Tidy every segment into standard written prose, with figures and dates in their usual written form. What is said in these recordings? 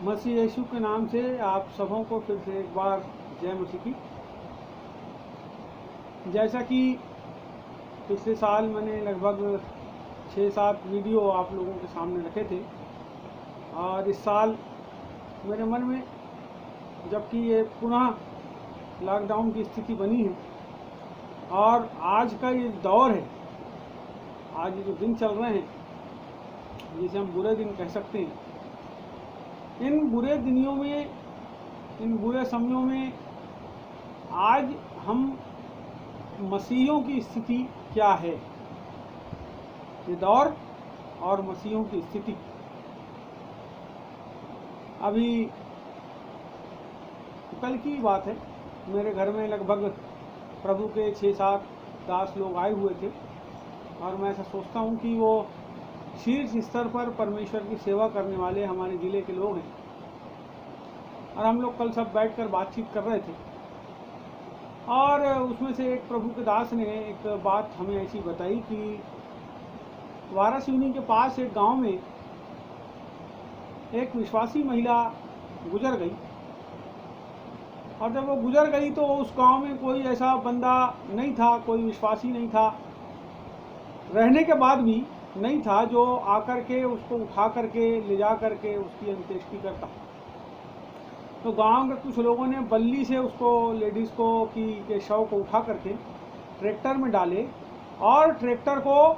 मसीह यीशु के नाम से आप सबों को फिर से एक बार जय मसीह की। जैसा कि पिछले साल मैंने लगभग 6-7 वीडियो आप लोगों के सामने रखे थे, और इस साल मेरे मन में, जबकि ये पुनः लॉकडाउन की स्थिति बनी है और आज का ये दौर है, आज जो दिन चल रहे हैं जिसे हम बुरे दिन कह सकते हैं, इन बुरे दिनों में, इन बुरे समयों में आज हम मसीहियों की स्थिति क्या है, ये दौर और मसीहियों की स्थिति। अभी कल की बात है, मेरे घर में लगभग प्रभु के 6-7 दास लोग आए हुए थे, और मैं ऐसा सोचता हूँ कि वो शीर्ष स्तर पर परमेश्वर की सेवा करने वाले हमारे ज़िले के लोग हैं। और हम लोग कल सब बैठकर बातचीत कर रहे थे, और उसमें से एक प्रभु के दास ने एक बात हमें ऐसी बताई कि वारासिवनी के पास एक गांव में एक विश्वासी महिला गुजर गई, और जब वो गुजर गई तो उस गांव में कोई ऐसा बंदा नहीं था, कोई विश्वासी नहीं था, रहने के बाद भी नहीं था जो आकर के उसको उठा करके ले जा करके उसकी अंत्येष्टि करता। तो गांव के कुछ लोगों ने बल्ली से उसको, लेडीज़ को के शव को उठा करके ट्रैक्टर में डाले, और ट्रैक्टर को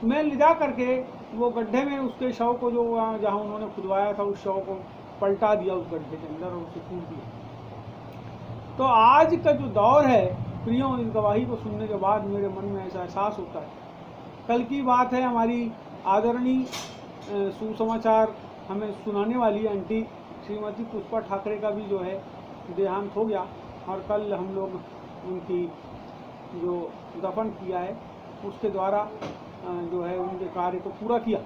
में ले जा करके वो गड्ढे में उसके शव को, जो जहाँ उन्होंने खुदवाया था, उस शव को पलटा दिया उस गड्ढे के अंदर और उसे कूद दिया। तो आज का जो दौर है प्रियों, इस गवाही को सुनने के बाद मेरे मन में ऐसा एहसास होता है। कल की बात है, हमारी आदरणीय सुसमाचार हमें सुनाने वाली आंटी श्रीमती पुष्पा ठाकरे का भी जो है देहांत हो गया, और कल हम लोग उनकी जो दफन किया है उसके द्वारा जो है उनके कार्य को पूरा किया।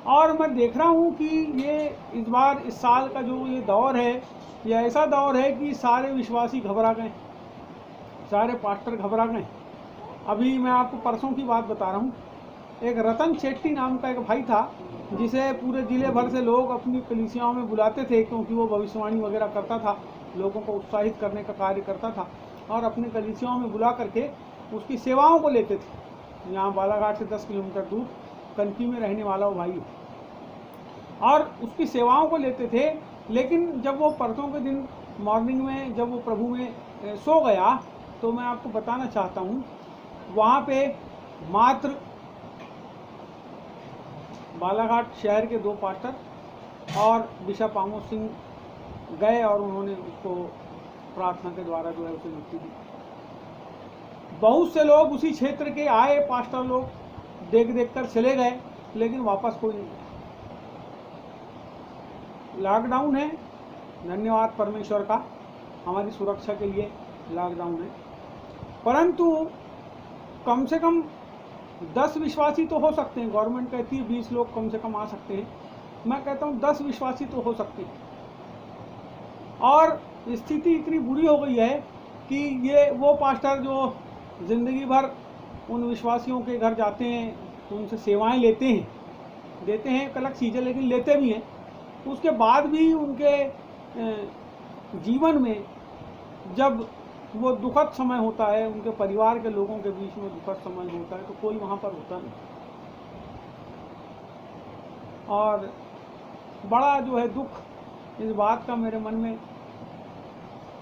और मैं देख रहा हूँ कि ये इस बार, इस साल का जो ये दौर है, ये ऐसा दौर है कि सारे विश्वासी घबरा गए, सारे पास्टर घबरा गए। अभी मैं आपको परसों की बात बता रहा हूँ, एक रतन शेट्टी नाम का एक भाई था, जिसे पूरे ज़िले भर से लोग अपनी कलीसियाओं में बुलाते थे, क्योंकि वो भविष्यवाणी वगैरह करता था, लोगों को उत्साहित करने का कार्य करता था, और अपनी कलीसियाओं में बुला करके उसकी सेवाओं को लेते थे। यहाँ बालाघाट से 10 किलोमीटर दूर कनकी में रहने वाला वो भाई, और उसकी सेवाओं को लेते थे। लेकिन जब वो परसों के दिन मॉर्निंग में जब वो प्रभु में सो गया, तो मैं आपको बताना चाहता हूँ, वहाँ पे मात्र बालाघाट शहर के 2 पास्टर और बिशप आमोद सिंह गए, और उन्होंने उसको प्रार्थना के द्वारा जो है उसे मुक्ति दी। बहुत से लोग उसी क्षेत्र के आए, पास्टर लोग देख देख कर चले गए, लेकिन वापस कोई नहीं। लॉकडाउन है, धन्यवाद परमेश्वर का, हमारी सुरक्षा के लिए लॉकडाउन है, परंतु कम से कम 10 विश्वासी तो हो सकते हैं। गवर्नमेंट कहती है 20 लोग कम से कम आ सकते हैं, मैं कहता हूँ 10 विश्वासी तो हो सकते हैं। और स्थिति इतनी बुरी हो गई है कि ये वो पास्टर जो ज़िंदगी भर उन विश्वासियों के घर जाते हैं, उनसे सेवाएं लेते हैं, देते हैं एक अलग चीज़ है, लेकिन लेते भी हैं, उसके बाद भी उनके जीवन में जब वो दुखद समय होता है, उनके परिवार के लोगों के बीच में दुखद समय होता है, तो कोई वहाँ पर होता नहीं। और बड़ा जो है दुख इस बात का मेरे मन में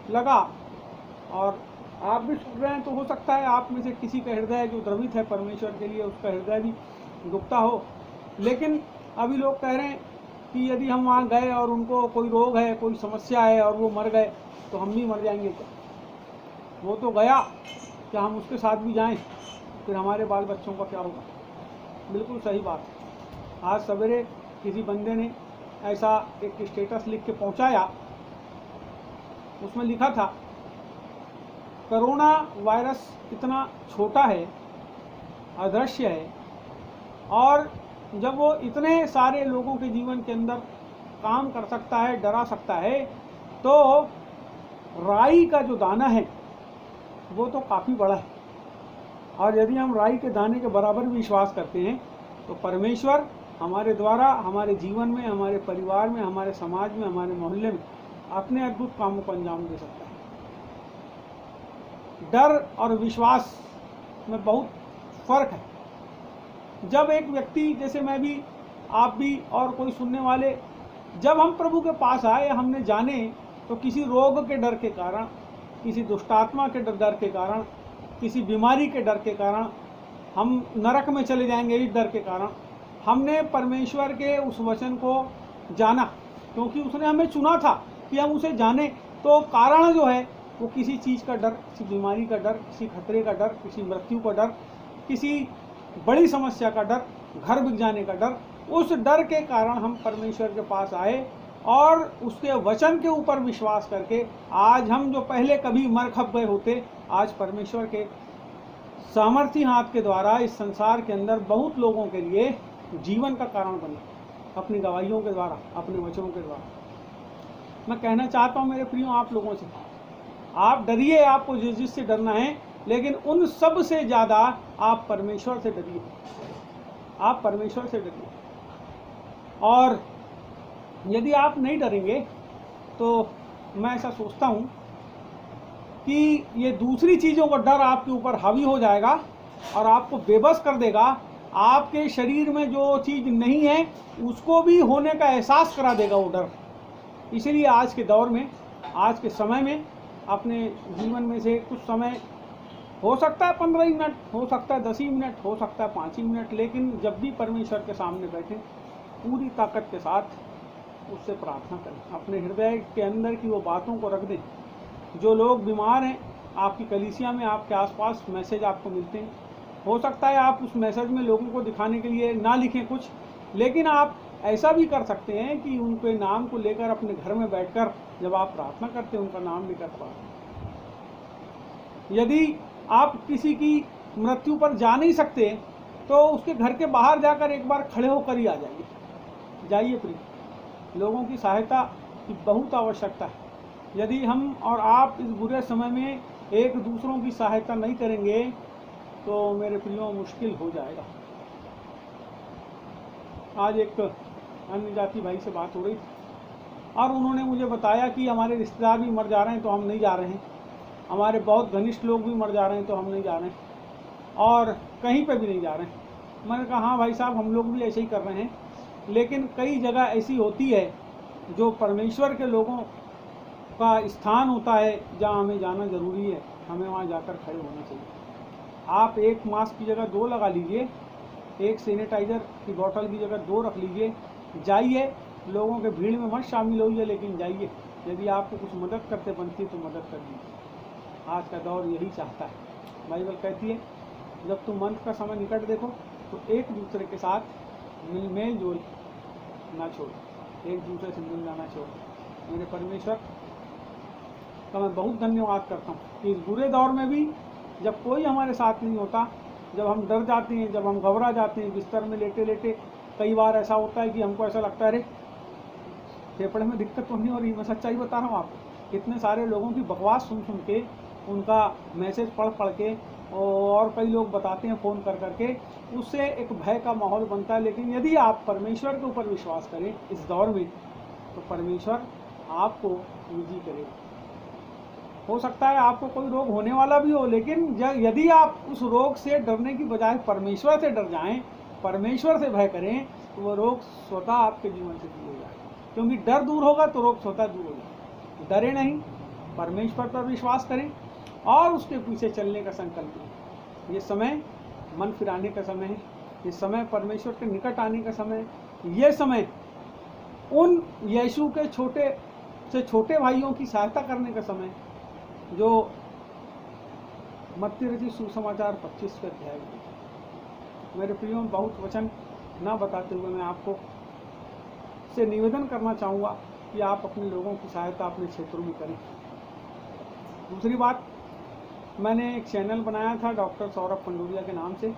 लगा, और आप भी सुन रहे हैं, तो हो सकता है आप में से किसी का हृदय जो द्रवित है परमेश्वर के लिए, उसका हृदय भी दुखता हो। लेकिन अभी लोग कह रहे हैं कि यदि हम वहाँ गए और उनको कोई रोग है, कोई समस्या है, और वो मर गए, तो हम भी मर जाएंगे क्या? वो तो गया, क्या हम उसके साथ भी जाएं? फिर हमारे बाल बच्चों का क्या होगा? बिल्कुल सही बात है। आज सवेरे किसी बंदे ने ऐसा एक स्टेटस लिख के पहुंचाया, उसमें लिखा था, कोरोना वायरस इतना छोटा है, अदृश्य है, और जब वो इतने सारे लोगों के जीवन के अंदर काम कर सकता है, डरा सकता है, तो राई का जो दाना है वो तो काफ़ी बड़ा है। और यदि हम राई के दाने के बराबर भी विश्वास करते हैं, तो परमेश्वर हमारे द्वारा हमारे जीवन में, हमारे परिवार में, हमारे समाज में, हमारे मोहल्ले में अपने अद्भुत कामों को अंजाम दे सकता है। डर और विश्वास में बहुत फर्क है। जब एक व्यक्ति, जैसे मैं भी, आप भी और कोई सुनने वाले, जब हम प्रभु के पास आए, हमने जाने तो किसी रोग के डर के कारण, किसी दुष्टात्मा के डर के कारण, किसी बीमारी के डर के कारण, हम नरक में चले जाएंगे इस डर के कारण, हमने परमेश्वर के उस वचन को जाना, क्योंकि उसने हमें चुना था कि हम उसे जाने। तो कारण जो है वो किसी चीज़ का डर, किसी बीमारी का डर, किसी खतरे का डर, किसी मृत्यु का डर, किसी बड़ी समस्या का डर, घर बिक जाने का डर, उस डर के कारण हम परमेश्वर के पास आए और उसके वचन के ऊपर विश्वास करके आज हम जो पहले कभी मर खप गए होते, आज परमेश्वर के सामर्थी हाथ के द्वारा इस संसार के अंदर बहुत लोगों के लिए जीवन का कारण बने, अपनी गवाहियों के द्वारा, अपने वचनों के द्वारा। मैं कहना चाहता हूँ मेरे प्रियो आप लोगों से, आप डरिए, आपको जिससे डरना है, लेकिन उन सब से ज़्यादा आप परमेश्वर से डरिए, आप परमेश्वर से डरिए। और यदि आप नहीं डरेंगे तो मैं ऐसा सोचता हूँ कि ये दूसरी चीज़ों का डर आपके ऊपर हावी हो जाएगा और आपको बेबस कर देगा। आपके शरीर में जो चीज़ नहीं है उसको भी होने का एहसास करा देगा वो डर। इसीलिए आज के दौर में, आज के समय में, अपने जीवन में से कुछ समय, हो सकता है 15 मिनट, हो सकता है 10 मिनट, हो सकता है 5 मिनट, लेकिन जब भी परमेश्वर के सामने बैठें पूरी ताकत के साथ उससे प्रार्थना करें, अपने हृदय के अंदर की वो बातों को रख दें। जो लोग बीमार हैं, आपकी कलीसिया में, आपके आसपास मैसेज आपको मिलते हैं, हो सकता है आप उस मैसेज में लोगों को दिखाने के लिए ना लिखें कुछ, लेकिन आप ऐसा भी कर सकते हैं कि उनके नाम को लेकर अपने घर में बैठकर जब आप प्रार्थना करते हैं उनका नाम लेकर प्रार्थना। यदि आप किसी की मृत्यु पर जा नहीं सकते तो उसके घर के बाहर जाकर एक बार खड़े होकर ही आ जाइए प्रिय। लोगों की सहायता की बहुत आवश्यकता है। यदि हम और आप इस बुरे समय में एक दूसरों की सहायता नहीं करेंगे तो मेरे प्रियो मुश्किल हो जाएगा। आज एक अन्य जाति भाई से बात हो रही थी और उन्होंने मुझे बताया कि हमारे रिश्तेदार भी मर जा रहे हैं तो हम नहीं जा रहे हैं, हमारे बहुत घनिष्ठ लोग भी मर जा रहे हैं तो हम नहीं जा रहे हैं, और कहीं पे भी नहीं जा रहे हैं। मैंने कहा हाँ भाई साहब, हम लोग भी ऐसे ही कर रहे हैं, लेकिन कई जगह ऐसी होती है जो परमेश्वर के लोगों का स्थान होता है जहाँ हमें जाना ज़रूरी है, हमें वहाँ जाकर खड़े होना चाहिए। आप एक मास्क की जगह 2 लगा लीजिए, एक सैनिटाइज़र की बोतल की जगह 2 रख लीजिए, जाइए, लोगों के भीड़ में मत शामिल होइए, लेकिन जाइए। यदि आपको कुछ मदद करते बनती है तो मदद कर दीजिए। आज का दौर यही चाहता है। बाइबल कहती है जब तुम अंत का समय निकट देखो तो एक दूसरे के साथ मेल जोल ना छोड़, एक दूसरे से मिल जाना छोड़। मेरे परमेश्वर का मैं बहुत धन्यवाद करता हूँ कि इस बुरे दौर में भी जब कोई हमारे साथ नहीं होता, जब हम डर जाते हैं, जब हम घबरा जाते हैं, बिस्तर में लेटे लेटे कई बार ऐसा होता है कि हमको ऐसा लगता है अरे फेफड़े में दिक्कत तो नहीं हो रही। मैं सच्चाई बता रहा हूँ आपको, कितने सारे लोगों की बकवास सुन सुन के, उनका मैसेज पढ़ पढ़ के, और कई लोग बताते हैं फ़ोन कर करके, उससे एक भय का माहौल बनता है। लेकिन यदि आप परमेश्वर के ऊपर विश्वास करें इस दौर में तो परमेश्वर आपको निजी करेगा। हो सकता है आपको कोई रोग होने वाला भी हो, लेकिन यदि आप उस रोग से डरने की बजाय परमेश्वर से डर जाएं, परमेश्वर से भय करें, तो वो रोग स्वतः आपके जीवन से दूर हो जाएगा। क्योंकि डर दूर होगा तो रोग स्वतः दूर हो जाएगा। डरे नहीं, परमेश्वर पर विश्वास करें और उसके पीछे चलने का संकल्प लें। ये समय मन फिराने का समय है, ये समय परमेश्वर के निकट आने का समय है। ये समय उन यीशु के छोटे से छोटे भाइयों की सहायता करने का समय है जो मत्ती रचित सुसमाचार 25 के अध्याय में। मेरे प्रियो, बहुत वचन ना बताते हुए मैं आपको से निवेदन करना चाहूँगा कि आप अपने लोगों की सहायता अपने क्षेत्रों में करें। दूसरी बात, मैंने एक चैनल बनाया था डॉक्टर सौरभ पंडुरिया के नाम से,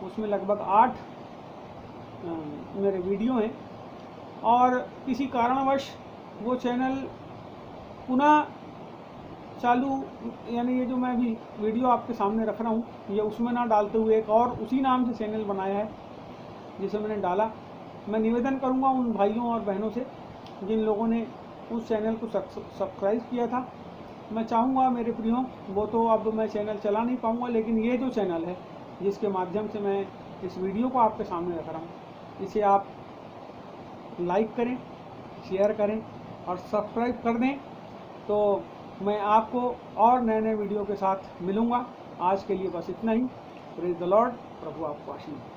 उसमें लगभग 8 मेरे वीडियो हैं, और किसी कारणवश वो चैनल पुनः चालू, यानी ये जो मैं भी वीडियो आपके सामने रख रहा हूँ ये उसमें ना डालते हुए एक और उसी नाम से चैनल बनाया है जिसे मैंने डाला, मैं निवेदन करूंगा उन भाइयों और बहनों से जिन लोगों ने उस चैनल को सब्सक्राइब किया था। मैं चाहूँगा मेरे प्रियो, वो तो अब मैं चैनल चला नहीं पाऊँगा, लेकिन ये जो चैनल है जिसके माध्यम से मैं इस वीडियो को आपके सामने रख रहा हूँ, इसे आप लाइक करें, शेयर करें और सब्सक्राइब कर दें, तो मैं आपको और नए नए वीडियो के साथ मिलूँगा। आज के लिए बस इतना ही। Praise the lord. प्रभु आपको आशीष दे।